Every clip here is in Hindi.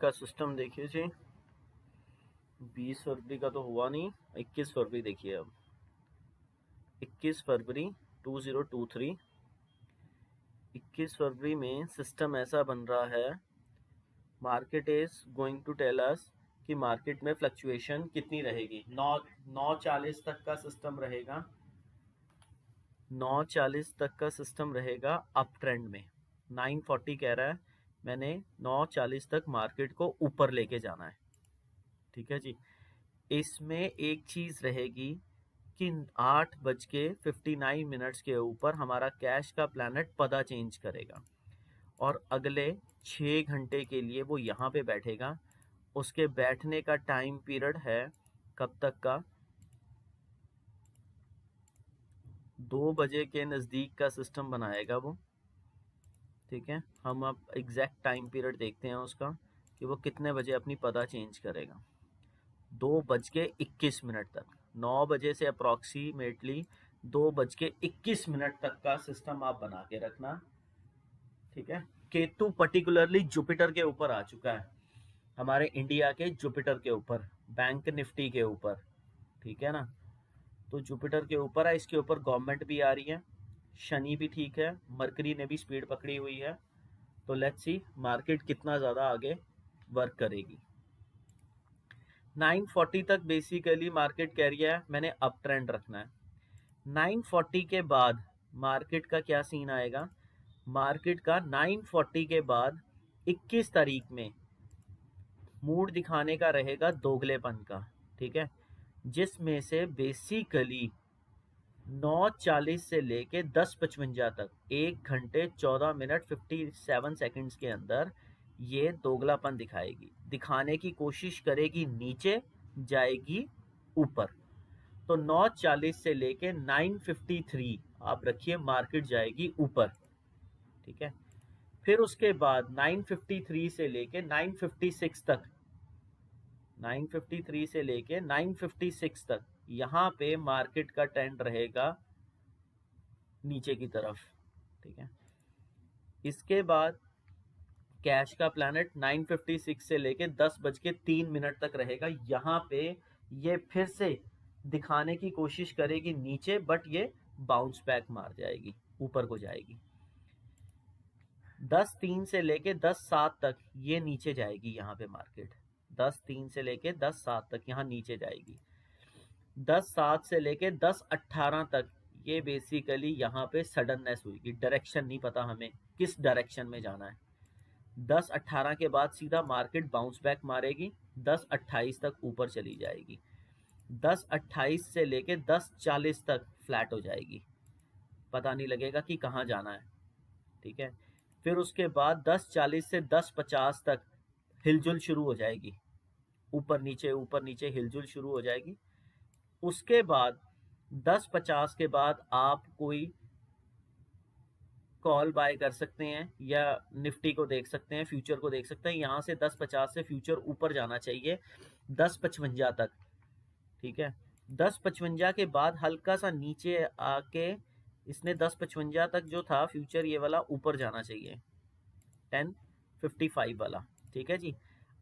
का सिस्टम देखिए जी। 20 फरवरी का तो हुआ नहीं, 21 फरवरी देखिए। अब 21 फरवरी 2023, 21 फरवरी में सिस्टम ऐसा बन रहा है, market is going to tell us कि मार्केट में फ्लक्चुएशन कितनी रहेगी। 9:40 तक का सिस्टम रहेगा, 9:40 तक का सिस्टम रहेगा अप ट्रेंड में। 940 कह रहा है, मैंने 9:40 तक मार्केट को ऊपर लेके जाना है। ठीक है जी। इसमें एक चीज रहेगी कि 8:59 के ऊपर हमारा कैश का प्लैनेट पदा चेंज करेगा और अगले 6 घंटे के लिए वो यहाँ पे बैठेगा। उसके बैठने का टाइम पीरियड है कब तक का, 2 बजे के नज़दीक का सिस्टम बनाएगा वो। ठीक है, हम अब एग्जैक्ट टाइम पीरियड देखते हैं उसका कि वो कितने बजे अपनी पदा चेंज करेगा। 2:21 तक, 9 बजे से अप्रॉक्सीमेटली 2:21 तक का सिस्टम आप बना के रखना। ठीक है, केतु पर्टिकुलरली जुपिटर के ऊपर आ चुका है, हमारे इंडिया के जुपिटर के ऊपर, बैंक निफ्टी के ऊपर। ठीक है ना, तो जुपिटर के ऊपर है, इसके ऊपर गवर्नमेंट भी आ रही है, शनि भी ठीक है, मरकरी ने भी स्पीड पकड़ी हुई है। तो लेट्स सी मार्केट कितना ज़्यादा आगे वर्क करेगी। 940 तक बेसिकली मार्केट कह रही है मैंने अप ट्रेंड रखना है। 940 के बाद मार्केट का क्या सीन आएगा, मार्केट का 940 के बाद 21 तारीख में मूड दिखाने का रहेगा दोगलेपन का। ठीक है, जिसमें से बेसिकली 9:40 से लेके 10:55 तक 1 घंटे 14 मिनट 57 सेकंड्स के अंदर ये दोगलापन दिखाएगी, दिखाने की कोशिश करेगी, नीचे जाएगी ऊपर। तो 9:40 से लेके 9:53 आप रखिए मार्केट जाएगी ऊपर। ठीक है, फिर उसके बाद 9:53 से लेके 9:56 तक, 9:53 से लेके 9:56 तक यहाँ पे मार्केट का ट्रेंड रहेगा नीचे की तरफ। ठीक है, इसके बाद कैश का प्लैनेट 9:56 से लेके 10:03 तक रहेगा। यहाँ पे ये फिर से दिखाने की कोशिश करेगी नीचे, बट ये बाउंस बैक मार जाएगी, ऊपर को जाएगी। 10:03 से लेके 10:07 तक ये नीचे जाएगी, यहाँ पे मार्केट 10:03 से लेके 10:07 तक यहाँ नीचे जाएगी। 10:07 से लेके 10:18 तक ये बेसिकली यहाँ पे सडननेस हुई, डायरेक्शन नहीं पता हमें किस डायरेक्शन में जाना है। 10:18 के बाद सीधा मार्केट बाउंस बैक मारेगी, 10:28 तक ऊपर चली जाएगी। 10:28 से लेके 10:40 तक फ्लैट हो जाएगी, पता नहीं लगेगा कि कहाँ जाना है। ठीक है, फिर उसके बाद 10:40 से 10:50 तक हिलजुल शुरू हो जाएगी, ऊपर नीचे हिलजुल शुरू हो जाएगी। उसके बाद 10:50 के बाद आप कोई कॉल बाय कर सकते हैं या निफ्टी को देख सकते हैं, फ्यूचर को देख सकते हैं। यहाँ से 10:50 से फ्यूचर ऊपर जाना चाहिए 10:55 तक। ठीक है, 10:55 के बाद हल्का सा नीचे आके इसने 10:55 तक जो था फ्यूचर ये वाला ऊपर जाना चाहिए, 10:55 वाला। ठीक है जी,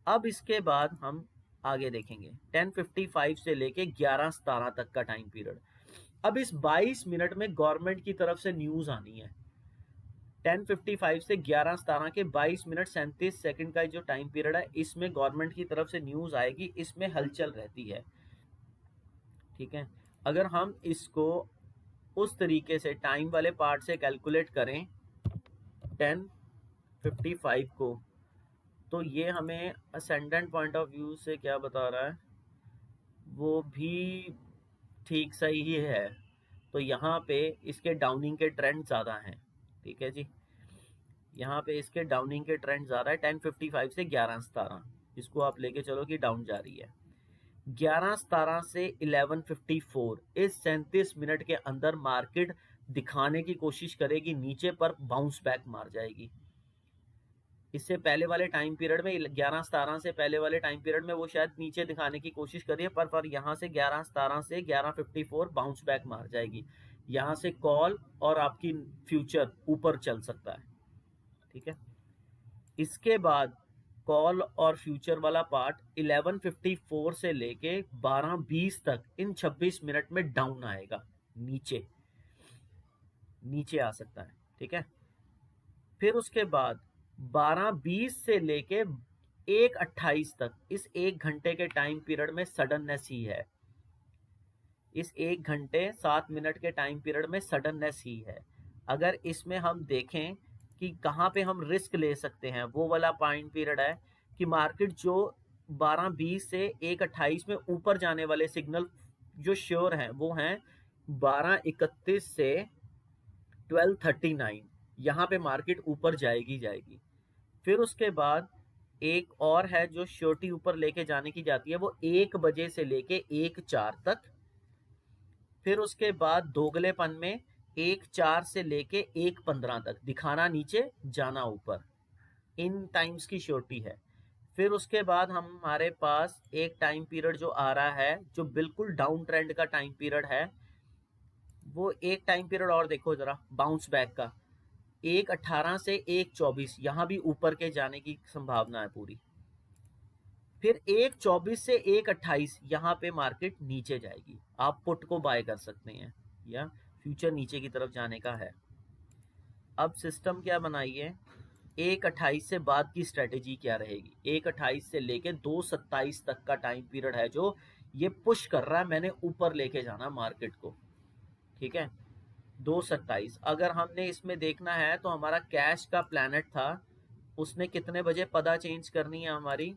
अब इसके बाद हम आगे देखेंगे 10:55 से लेके 11:17 तक का टाइम पीरियड। अब इस 22 मिनट में गवर्नमेंट की तरफ से न्यूज आनी है। 10:55 से 11:17 के 22 मिनट 37 सेकंड का जो टाइम पीरियड है, इसमें गवर्नमेंट की तरफ से न्यूज आएगी, इसमें हलचल रहती है। ठीक है, अगर हम इसको उस तरीके से टाइम वाले पार्ट से कैलकुलेट करें 10:55 को, तो ये हमें असेंडेंट पॉइंट ऑफ व्यू से क्या बता रहा है, वो भी ठीक सही ही है। तो यहाँ पे इसके डाउनिंग के ट्रेंड ज़्यादा हैं। ठीक है जी, यहाँ पे इसके डाउनिंग के ट्रेंड ज़्यादा है। 10:55 से 11:17 इसको आप लेके चलो कि डाउन जा रही है। 11:17 से 11:54 इस 37 मिनट के अंदर मार्केट दिखाने की कोशिश करेगी नीचे, पर बाउंस बैक मार जाएगी। इससे पहले वाले टाइम पीरियड में 11:17 से पहले वाले टाइम पीरियड में वो शायद नीचे दिखाने की कोशिश करिए, पर यहाँ से 11:17 से 11:54 बाउंस बैक मार जाएगी। यहाँ से कॉल और आपकी फ्यूचर ऊपर चल सकता है। ठीक है, इसके बाद कॉल और फ्यूचर वाला पार्ट 11:54 से लेके 12:20 तक इन 26 मिनट में डाउन आएगा, नीचे नीचे आ सकता है, ठीक है। फिर उसके बाद 12:20 से लेके 1:28 तक इस 1 घंटे के टाइम पीरियड में सडननेस ही है। इस 1 घंटे 7 मिनट के टाइम पीरियड में सडननेस ही है। अगर इसमें हम देखें कि कहाँ पे हम रिस्क ले सकते हैं, वो वाला पॉइंट पीरियड है कि मार्केट जो 12:20 से 1:28 में ऊपर जाने वाले सिग्नल जो श्योर हैं वो हैं 12:31 से 12:39, यहाँ पे मार्केट ऊपर जाएगी। फिर उसके बाद एक और है जो श्योरिटी ऊपर लेके जाने की जाती है, वो 1 बजे से लेके 1:04 तक। फिर उसके बाद दोगलेपन में 1:04 से लेके 1:15 तक, दिखाना नीचे जाना ऊपर, इन टाइम्स की श्योरिटी है। फिर उसके बाद हमारे पास एक टाइम पीरियड जो आ रहा है जो बिल्कुल डाउन ट्रेंड का टाइम पीरियड है, वो एक टाइम पीरियड और देखो जरा बाउंस बैक का, 1:18 से 1:24, यहाँ भी ऊपर के जाने की संभावना है पूरी। फिर 1:24 से 1:28 यहाँ पे मार्केट नीचे जाएगी, आप पुट को बाय कर सकते हैं या फ्यूचर नीचे की तरफ जाने का है। अब सिस्टम क्या बनाइए, 1:28 से बाद की स्ट्रेटेजी क्या रहेगी। 1:28 से लेके 2:27 तक का टाइम पीरियड है जो ये पुश कर रहा है, मैंने ऊपर लेके जाना मार्केट को, ठीक है। 2:27 अगर हमने इसमें देखना है तो हमारा कैश का प्लैनेट था, उसने कितने बजे पदा चेंज करनी है हमारी,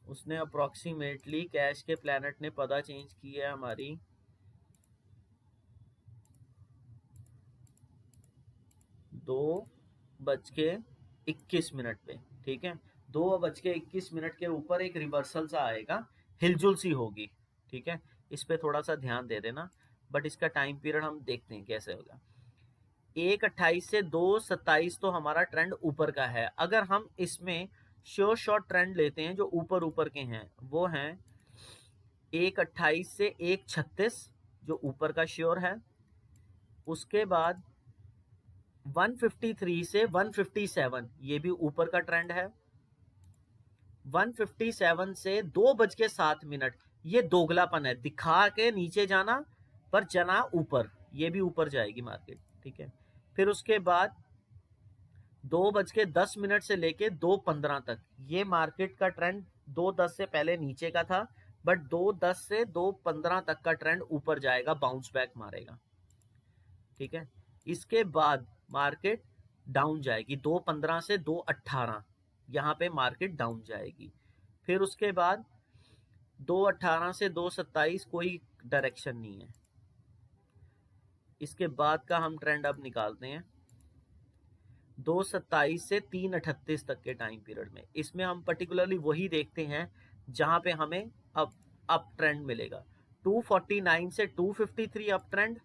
उसने अप्रोक्सीमेटली कैश के प्लैनेट ने पदा चेंज की है हमारी 2:21 पे, ठीक है। 2:21 के ऊपर एक रिवर्सल सा आएगा, हिलजुल सी होगी, ठीक है। इस पे थोड़ा सा ध्यान दे देना, बट इसका टाइम पीरियड हम देखते हैं कैसे होगा। 1:28 से 2:27 तो हमारा ट्रेंड ऊपर का है। अगर हम इसमें श्योर शॉर्ट ट्रेंड लेते हैं जो ऊपर के हैं, वो हैं 1:28 से 1:36 जो ऊपर का श्योर है। उसके बाद 153 से 157 ये भी ऊपर का ट्रेंड है। 157 से 2:07 ये दोगलापन है, दिखा के नीचे जाना पर चना ऊपर, ये भी ऊपर जाएगी मार्केट, ठीक है। फिर उसके बाद 2:10 से लेके 2:15 तक ये मार्केट का ट्रेंड 2:10 से पहले नीचे का था, बट 2:10 से 2:15 तक का ट्रेंड ऊपर जाएगा, बाउंस बैक मारेगा, ठीक है। इसके बाद मार्केट डाउन जाएगी 2:15 से 2:18, यहाँ पे मार्केट डाउन जाएगी। फिर उसके बाद 2:18 से 2:27 कोई डायरेक्शन नहीं है। इसके बाद का हम ट्रेंड अब निकालते हैं 2:27 से 3:38 तक के टाइम पीरियड में। इसमें हम पर्टिकुलरली वही देखते हैं जहां पे हमें अब अप ट्रेंड मिलेगा। 2:49 से 2:53 अप ट्रेंड,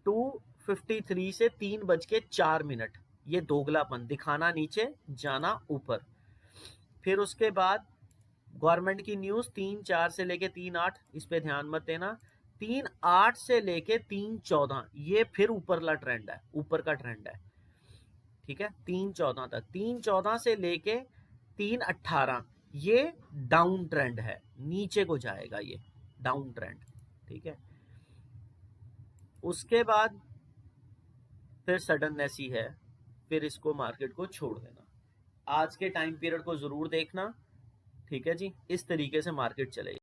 2:53 से 3:04 ये दोगलापन, दिखाना नीचे जाना ऊपर। फिर उसके बाद गवर्नमेंट की न्यूज 3:04 से लेके 3:08, इस पे ध्यान मत देना। 3:08 से लेके 3:14 ये फिर ऊपरला ट्रेंड है, ऊपर का ट्रेंड है, ठीक है। 3:14 तक, 3:14 से लेके 3:18 ये डाउन ट्रेंड है, नीचे को जाएगा ये डाउन ट्रेंड, ठीक है। उसके बाद फिर सडननेस ही है, फिर इसको मार्केट को छोड़ देना। आज के टाइम पीरियड को जरूर देखना, ठीक है जी। इस तरीके से मार्केट चलेगी।